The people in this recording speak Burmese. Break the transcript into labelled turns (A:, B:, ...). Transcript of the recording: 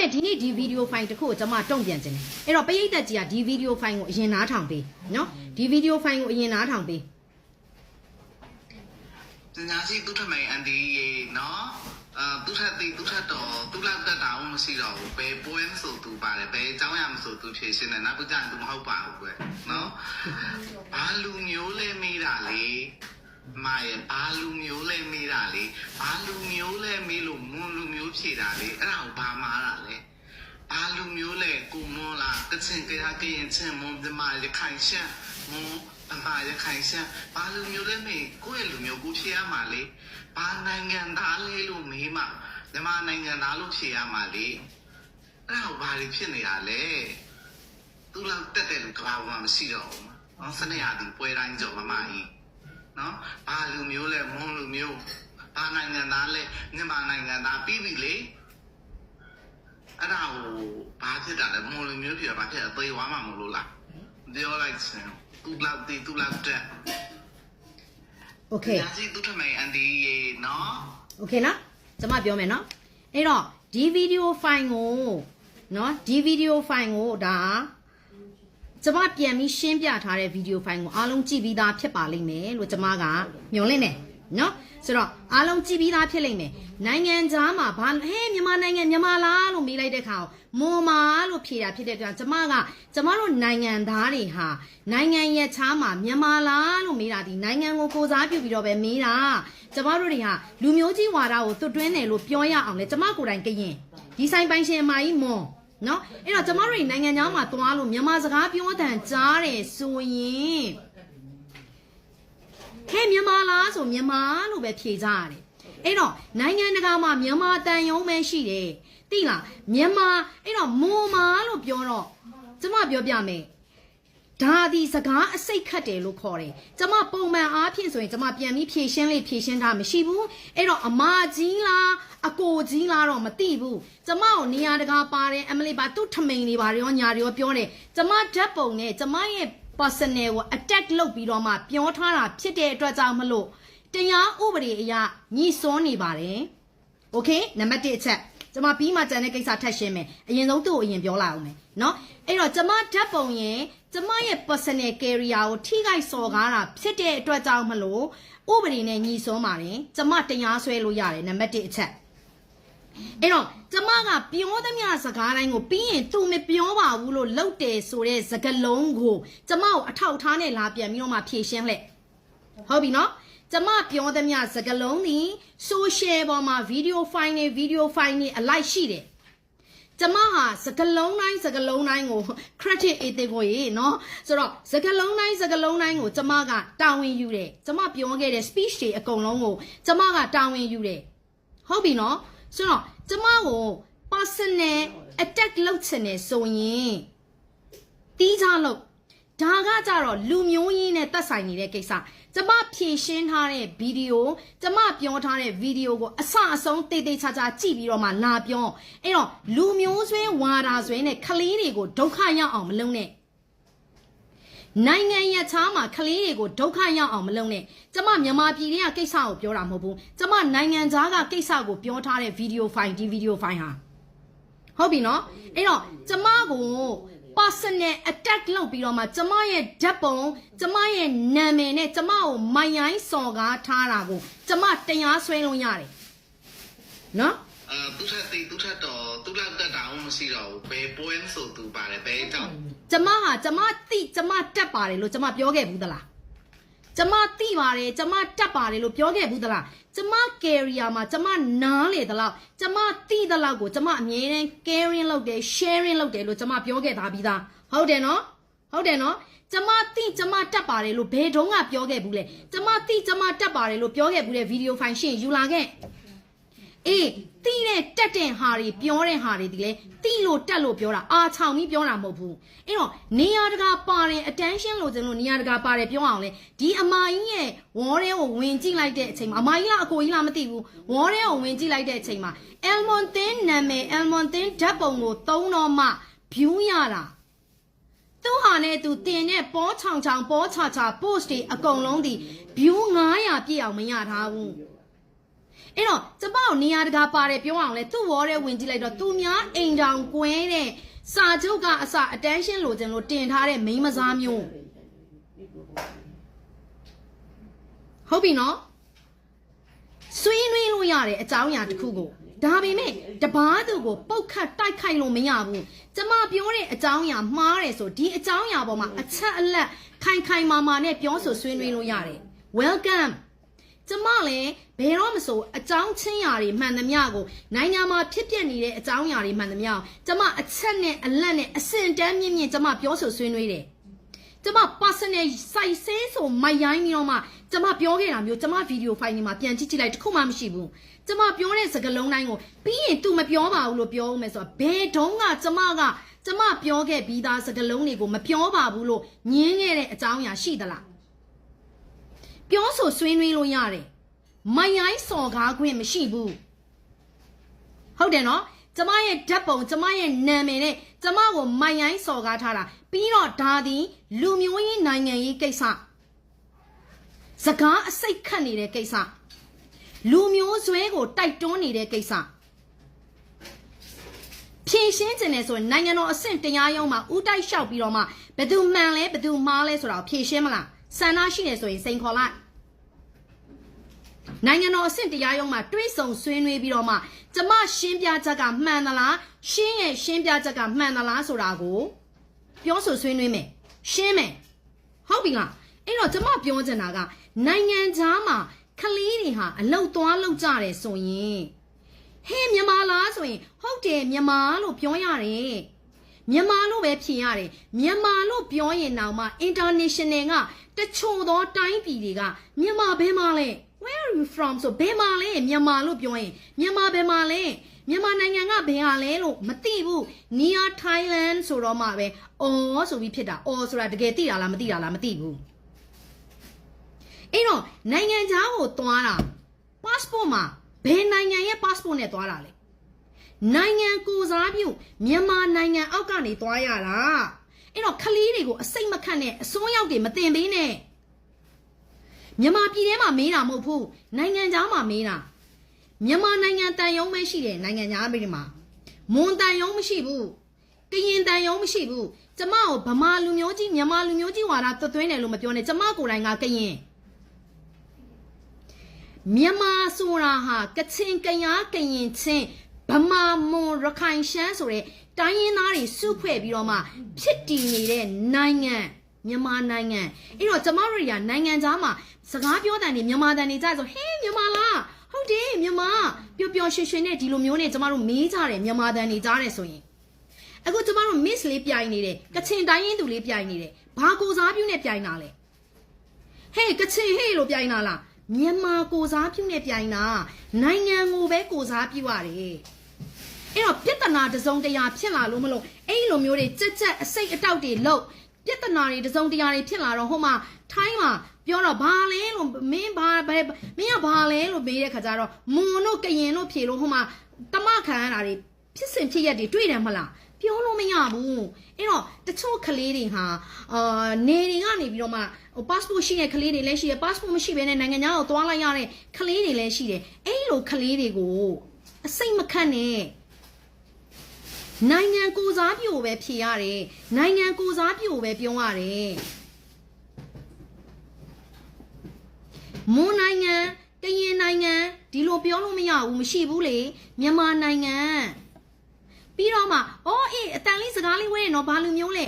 A: မဲ့ဒီနေ့ဒီဗီဒီယိုဖိုင်တစ်ခုကိုကျွန်မတုံ့ပြန်ခြင်းအဲ့တော့ပရိသတ်ကြီးကဒီဗီဒီယိုဖိုင်ကိုအရင်နားထောင်ပေးနော်ဒီဗီဒီယိုဖိုင်ကိုအရင်နားထောင်ပေး
B: ပညာရှိသူထမိန်အန်ဒီရေနော်သူထက်သူထက်တော့သူလောက်တက်တာအောင်မရှိတော့ဘူးဘယ်ပွဲမဆိုသူပါတယ်ဘယ်အကြောင်းရမဆိုသူဖြေရှင်းတယ်နောက်ပကြရင်သူမဟုတ်ပါဘူးကွယ်နော်ဘာလူမျိုးလဲမေးတာလေမာရဲ့ဘာလူမျိုးလဲမေးတာလေဘာလူမျိုးလဲမေးလို့မွန်လူမျိုးဖြေတာလေအဲ့ဒါကိုဘာမားတာလဲဘာလူမျိုးလဲကိုမွန်လားကချင်ကြကရင်ချင်းမွန်ဒီမာရခိုင်ရှမ်းမွန်အမရခိုင်ရှမ်းဘာလူမျိုးလဲမေးကိုယ့်ရဲ့လူမျိုးကိုဖြေရမှာလေဘာနိုင်ငံသားလဲလို့မေးမှမြန်မာနိုင်ငံသားလို့ဖြေရမှာလေအဲ့ဒါကိုဘာတွေဖြစ်နေတာလဲသူလောက်တက်တယ်လို့ကဘာမှမရှိတော့ဘူးနော်စနေရသည်ပွဲတိုင်းကြော်မမကြီးနော်ဘာလူမျိုးလဲမွန်လူမျိုးဘာနိုင်ငံသားလဲမြန်မာနိုင်ငံသားပြီးပြီလေအဲ့ဒါကိုဘာဖြစ်တာလဲမွန်လူမျိုးဖြစ်တာဘာဖြစ်လဲသေသွားမှာမလို့လားပြောလိုက်စမ်းသူလောက်တည်သူလောက်တက်
A: โอเค
B: ညာစီသူထမိန်အန်ဒီရေနော်
A: โอเคနော်ကျွန်မပြောမယ်နော်အဲ့တော့ဒီဗီဒီယိုဖိုင်ကိုနော်ဒီဗီဒီယိုဖိုင်ကိုဒါကျွန်မပြန်ပြီးရှင်းပြထားတဲ့ဗီဒီယိုဖိုင်ကိုအားလုံးကြည့်ပြီးသားဖြစ်ပါလိမ့်မယ်လို့ကျွန်မကညွှန်လင့်တယ်နော်ဆိုတော့အားလုံးကြည့်ပြီးသားဖြစ်လိမ့်မယ်နိုင်ငံခြားမှာဘာဟဲ့မြန်မာနိုင်ငံမြန်မာလားလို့မေးလိုက်တဲ့ခါမွန်မာလို့ဖြေတာဖြစ်တဲ့အတွက်ကျွန်မတို့နိုင်ငံသားတွေဟာနိုင်ငံရဲ့ခြားမှာမြန်မာလားလို့မေးတာဒီနိုင်ငံကိုကိုစားပြုပြီးတော့ပဲမေးတာကျွန်မတို့တွေဟာလူမျိုးကြီးဝါဒကိုသွတ်တွင်းတယ်လို့ပြောရအောင်လေကျွန်မကိုယ်တိုင်ကရင်ဒီဆိုင်ပိုင်ရှင်အမကြီးမွန်နော်အဲ့တော့ကျွန်မတို့နိုင်ငံခြားမှာသွားလို့မြန်မာစကားပြောတဲ့ကြားတယ်ဆိုရင်ဟဲ့မြန်မာလားဆိုမြန်မာလို့ပဲဖြေကြရတယ်အဲ့တော့နိုင်ငံတကာမှာမြန်မာတန်ယုံပဲရှိတယ်သိလားမြန်မာအဲ့တော့မွန်မာလို့ပြောတော့ကျွန်မပြောပြမယ်ဒါဒီစကားအစိတ်ခတ်တယ်လို့ခေါ်တယ်ကျွန်မပုံမှန်အားဖြင့်ဆိုရင်ကျွန်မပြန်ပြီးဖြည့်ရှင်းတာမရှိဘူးအဲ့တော့အမကြီးလားအကိုကြီးလားတော့မသိဘူးကျွန်မကိုနေရာတကာပါတယ်အမလေးပါသူ့ထမိန်တွေပါရောညာတွေရောပြောတယ်ကျွန်မဓာတ်ပုံနဲ့ကျွန်မရဲ့ personal ကို attack လုပ်ပြီးတော့မှပြောထားတာဖြစ်တဲ့အတွက်ကြောင့်မလို့တရားဥပဒေအရညှိစွန်းနေပါတယ်โอเคနံပါတ်1အချက်ကျွန်မပြီးမှကြံတဲ့ကိစ္စထပ်ရှင်းမယ်အရင်ဆုံးသူ့ကိုအရင်ပြောလိုက်အောင်မယ်เนาะအဲ့တော့ကျွန်မဓာတ်ပုံရင်ကျွန်မရဲ့ personal career ကိုထိခိုက်စော်ကားတာဖြစ်တဲ့အတွက်ကြောင့်မလို့ဥပဒေနဲ့ညှိစွန်းပါတယ်ကျွန်မတရားစွဲလို့ရတယ်နံပါတ်1အချက်အဲ့တော့ကျမကပြောသမျှစကားတိုင်းကိုပြီးရင်သူမပြောပါဘူးလို့လုပ်တယ်ဆိုတဲ့စကားလုံးကိုကျမကိုအထောက်ထားနဲ့လာပြန်ပြီးတော့မှဖြေရှင်းလှည့်ဟုတ်ပြီနော်ကျမပြောသမျှစကားလုံးဒီ social ပေါ်မှာ video file တွေအလိုက်ရှိတယ်ကျမဟာစကားလုံးတိုင်းကို credit အသေးကိုရေနော်ဆိုတော့စကားလုံးတိုင်းကိုကျမကတာဝန်ယူတယ်ကျမပြောခဲ့တဲ့ speech တွေအကုန်လုံးကိုကျမကတာဝန်ယူတယ်ဟုတ်ပြီနော်ဆိုတော့ကျမကို personal attack လုပ်ချင်တယ်ဆိုရင်တီးခြားလို့ဒါကကြတော့လူမျိုးရင်းနဲ့သက်ဆိုင်နေတဲ့ကိစ္စကျမဖြည့်ရှင်းထားတဲ့ဗီဒီယိုကျမပြောထားတဲ့ဗီဒီယိုကိုအစအဆုံးတေးချာကြည့်ပြီးတော့မှလာပြောအဲ့တော့လူမျိုးဆွဲဝါတာဆွဲနဲ့ကလေးတွေကိုဒုက္ခရောက်အောင်မလုပ်နဲ့နိုင်ငံရခြားမှာကလေးတွေကိုဒုက္ခရောက်အောင်မလုပ်နဲ့ကျမမြန်မာပြည်ကကိစ္စကိုပြောတာမဟုတ်ဘူးကျမနိုင်ငံသားကကိစ္စကိုပြောထားတဲ့ဗီဒီယိုဖိုင်ဒီဗီဒီယိုဖိုင်ဟာဟုတ်ပြီနော်အဲ့တော့ကျမကို personal attack လုပ်ပြီးတော့မှကျမရဲ့ဓာတ်ပုံကျမရဲ့နာမည်နဲ့ကျမကိုမိုင်ရိုင်းစော်ကားထားတာကိုကျမတရားစွဲလို့ရတယ်နော်
B: သူထက်တော့သူလောက်တက်တာအောင်မရှိတော့ဘူးဘယ်ပွဲမဆိုသူပါတယ်ဘယ်အကြောင်း
A: ကျမတက်ပါတယ်လို့ကျမပြောခဲ့ဘူးသလားကျမသိပါတယ်ကျမတက်ပါတယ်လို့ပြောခဲ့ဘူးသလားကျမ career မှာကျမနားလေသလောက်ကျမသိသလောက်ကိုကျမအမြဲတမ်း caring လုပ်တယ် sharing လုပ်တယ်လို့ကျမပြောခဲ့သားပြီးသားဟုတ်တယ်နော်ကျမသိကျမတက်ပါတယ်လို့ဘယ်တုန်းကပြောခဲ့ဘူးလဲကျမသိကျမတက်ပါတယ်လို့ပြောခဲ့ဘူးတဲ့ဗီဒီယိုဖိုင်ရှင်းယူလာခဲ့အေးတိတဲ့တက်တဲ့ဟာတွေပြောတဲ့ဟာတွေဒီလေတိလို့တက်လို့ပြောတာအာချောင်ပြီးပြောတာမဟုတ်ဘူးအဲ့တော့နေရာတကာပါတယ် attention လို့ကျင်လို့နေရာတကာပါတယ်ပြောအောင်လေဒီအမကြီးရဲ့ဝေါ်ထဲကိုဝင်ကြည့်လိုက်တဲ့အချိန်မှာအမကြီးလားအကိုကြီးလားမသိဘူးဝေါ်ထဲကိုဝင်ကြည့်လိုက်တဲ့အချိန်မှာ Elmon Thin နာမည် Elmon Thin ဓာတ်ပုံကိုသုံးတော့မှ view ရတာသူဟာနဲ့သူတင်တဲ့ပေါ်ချောင်ပေါ်ချာ post တွေအကုန်လုံးဒီ view 900ပြည့်အောင်မရထားဘူး အဲ့တော့ကျမတို့နေရာတကာပါတယ်ပြောအောင်လဲသူ့ဝေါ်တဲ့ဝင်ကြည့်လိုက်တော့သူများအိမ်တောင်ကွဲတဲ့စာချုပ်ကအစ attention လိုချင်လို့တင်ထားတဲ့မိန်းမစားမျိုးဟုတ်ပြီနော်ဆွေးနွေးလို့ရတဲ့အကြောင်းအရာတစ်ခုကိုဒါပေမဲ့တပားသူကိုပုတ်ခတ်တိုက်ခိုက်လို့မရဘူးကျမပြောတဲ့အကြောင်းအရာမှားတယ်ဆိုဒီအကြောင်းအရာပေါ်မှာအချက်အလက်ခိုင်မာမာနဲ့ပြောဆိုဆွေးနွေးလို့ရတယ် welcome ကျမလည်းဘယ်တော့မဆိုအကြောင်းချင်းရာတွေမှန်သမျှကိုနိုင်ငံမှာဖြစ်ပျက်နေတဲ့အကြောင်းအရာတွေမှန်သမျှကိုကျမအချက်နဲ့အလက်နဲ့အစင်တန်းမြင့်မြင့်ကျမပြောဆိုဆွေးနွေးတယ်ကျမ personal စိုက်ဆဲဆိုမိုက်ရိုင်းပြီးတော့မှကျမပြောခဲ့တာမျိုးကျမဗီဒီယိုဖိုင်တွေမှာပြန်ကြည့်လိုက်တခုမှမရှိဘူးကျမပြောတဲ့စကားလုံးတိုင်းကိုပြီးရင် तू မပြောပါဘူးလို့ပြောဦးမယ်ဆိုတော့ဘယ်တုန်းကကျမပြောခဲ့ပြီးသားစကားလုံးတွေကိုမပြောပါဘူးလို့ညင်းခဲ့တဲ့အကြောင်းအရာရှိသလားပြောဆိုဆွေးနွေးလို့ရတယ်မိုင်ရိုင်းစော်ကားခွင့်မရှိဘူးဟုတ်တယ်နော်ကျမရဲ့ဓာတ်ပုံကျမရဲ့နာမည်နဲ့ကျမကိုမိုင်ရိုင်းစော်ကားထားတာပြီးတော့ဒါသည်လူမျိုးရေးနိုင်ငံရေးကိစ္စစကားအစိတ်ခတ်နေတဲ့ကိစ္စလူမျိုးဆွဲကိုတိုက်တွန်းနေတဲ့ကိစ္စဖြည့်ရှင်းခြင်းနဲ့ဆိုရင်နိုင်ငံတော်အဆင့်တရားရုံးမှာဥတိုက်လျှောက်ပြီးတော့မှဘယ်သူမှန်လဲဘယ်သူမှားလဲဆိုတာကိုဖြည့်ရှင်းမလားဆန္ဒရှိနေဆိုရင်စိန်ခေါ်လိုက်နိုင်ငံတော်အဆင့်တရားရုံးမှာတွေးဆုံဆွေးနွေးပြီးတော့မှကျမရှင်းပြချက်ကမှန်သလားရှင်းရဲ့ရှင်းပြချက်ကမှန်သလားဆိုတာကိုပြောဆိုဆွေးနွေးမယ်ရှင်းမယ်ဟုတ်ပြီလားအဲ့တော့ကျမပြောချင်တာကနိုင်ငံခြားမှာကလေးတွေဟာအလောက်သွားလောက်ကြတယ်ဆိုရင်ဟဲ့မြန်မာလားဆိုရင်ဟုတ်တယ်မြန်မာလို့ပြောရတယ်မြန်မာလို့ပဲဖြေရတယ်မြန်မာလို့ပြောရင်တော့မှ international ကတချို့သောတိုင်းပြည်တွေကမြန်မာဘယ်မှာလဲ where are you from ဆိုဘယ်မှာလဲမြန်မာလို့ပြောရင်မြန်မာဘယ်မှာလဲမြန်မာနိုင်ငံကဘယ်ဟာလဲလို့မသိဘူး near Thailand ဆိုတော့မှပဲအော်ဆိုပြီးဖြစ်တာအော်ဆိုတာတကယ်သိတာလားမသိတာလားမသိဘူးအဲ့တော့နိုင်ငံခြားကိုသွားတာ passport မှာဘယ်နိုင်ငံရဲ့ passport နဲ့သွားတာလဲနိုင်ငံကိုစားပြုမြန်မာနိုင်ငံအောက်ကနေသွားရတာအဲ့တော့ခလေးတွေကိုအစိတ်မခတ်နဲ့အစိုးရောက်တွေမတင်ပေးနဲ့မြန်မာပြည်ထဲမှာမေးတာမဟုတ်ဘူးနိုင်ငံခြားမှာမေးတာမြန်မာနိုင်ငံတန်ယုံပဲရှိတယ်နိုင်ငံခြားပြည်မှာမွန်တန်ယုံမရှိဘူးကရင်တန်ယုံမရှိဘူးကျမကိုဗမာလူမျိုးကြီးမြန်မာလူမျိုးကြီးဝါဒသွင်းတယ်လို့မပြောနဲ့ကျမကိုယ်တိုင်ကကရင်မြန်မာဆိုတာဟာကချင်ကယားကရင်ချင်းဗမာမွန်ရခိုင်ရှမ်းဆိုတဲ့တိုင်းရင်းသားတွေစုဖွဲ့ပြီးတော့မှဖြစ်တည်နေတဲ့နိုင်ငံမြန်မာနိုင်ငံအဲ့တော့ကျမတို့တွေကနိုင်ငံခြားမှာစကားပြောတဲ့နေမြန်မာတန်နေကြဆိုဟေးမြန်မာလားဟုတ်တယ်မြန်မာပျော်ပျော်ရွှင်ရွှင်နဲ့ဒီလိုမျိုးနဲ့ကျမတို့မေးကြတယ်မြန်မာတန်နေကြတယ်ဆိုရင်အခုကျမတို့ miss လေးပြိုင်နေတယ်ကချင်တိုင်းရင်းသူလေးပြိုင်နေတယ်ဘာကိုစားပြုနဲ့ပြိုင်တာလဲဟေးကချင်ဟေးလို့ပြိုင်တာလားမြန်မာကိုစားပြုနဲ့ပြိုင်တာနိုင်ငံကိုပဲကိုစားပြုရတယ်အဲ့တော့ပြဿနာတစုံတရာဖြစ်လာလို့မလို့အဲ့လိုမျိုးတွေကြက်ကြက်အစိတ်အတောက်တွေလို့ပြဿနာတွေတစုံတရာတွေဖြစ်လာတော့ဟိုမှာထိုင်းမှာပြောတော့ဘာလဲလို့မင်းကဘာလဲလို့မေးတဲ့ခါကျတော့မွန်တို့ကရင်တို့ဖြေလို့ဟိုမှာတမခံရတာတွေဖြစ်စဉ်ဖြစ်ရက်တွေတွေ့တယ်မလားပြောလို့မရဘူးအဲ့တော့တချို့ကလေးတွေဟာနေတွေကနေပြီးတော့မှpassport ရှိတဲ့ကလေးတွေလည်းရှိတယ် passport မရှိဘဲနဲ့နိုင်ငံခြားကိုသွားလိုက်ရတဲ့ကလေးတွေလည်းရှိတယ်အဲ့လိုကလေးတွေကိုအစိတ်မခတ်နဲ့နိုင်ငံကိုစားပြုပဲဖြေရတယ်နိုင်ငံကိုစားပြုပဲပြောရတယ်မွန်နိုင်ငံကရင်နိုင်ငံဒီလိုပြောလို့မရဘူးမရှိဘူးလေမြန်မာနိုင်ငံပြီးတော့မှအော်အေးအတန်လေးစကားလေးဝဲနော်ဘာလူမျိုးလဲ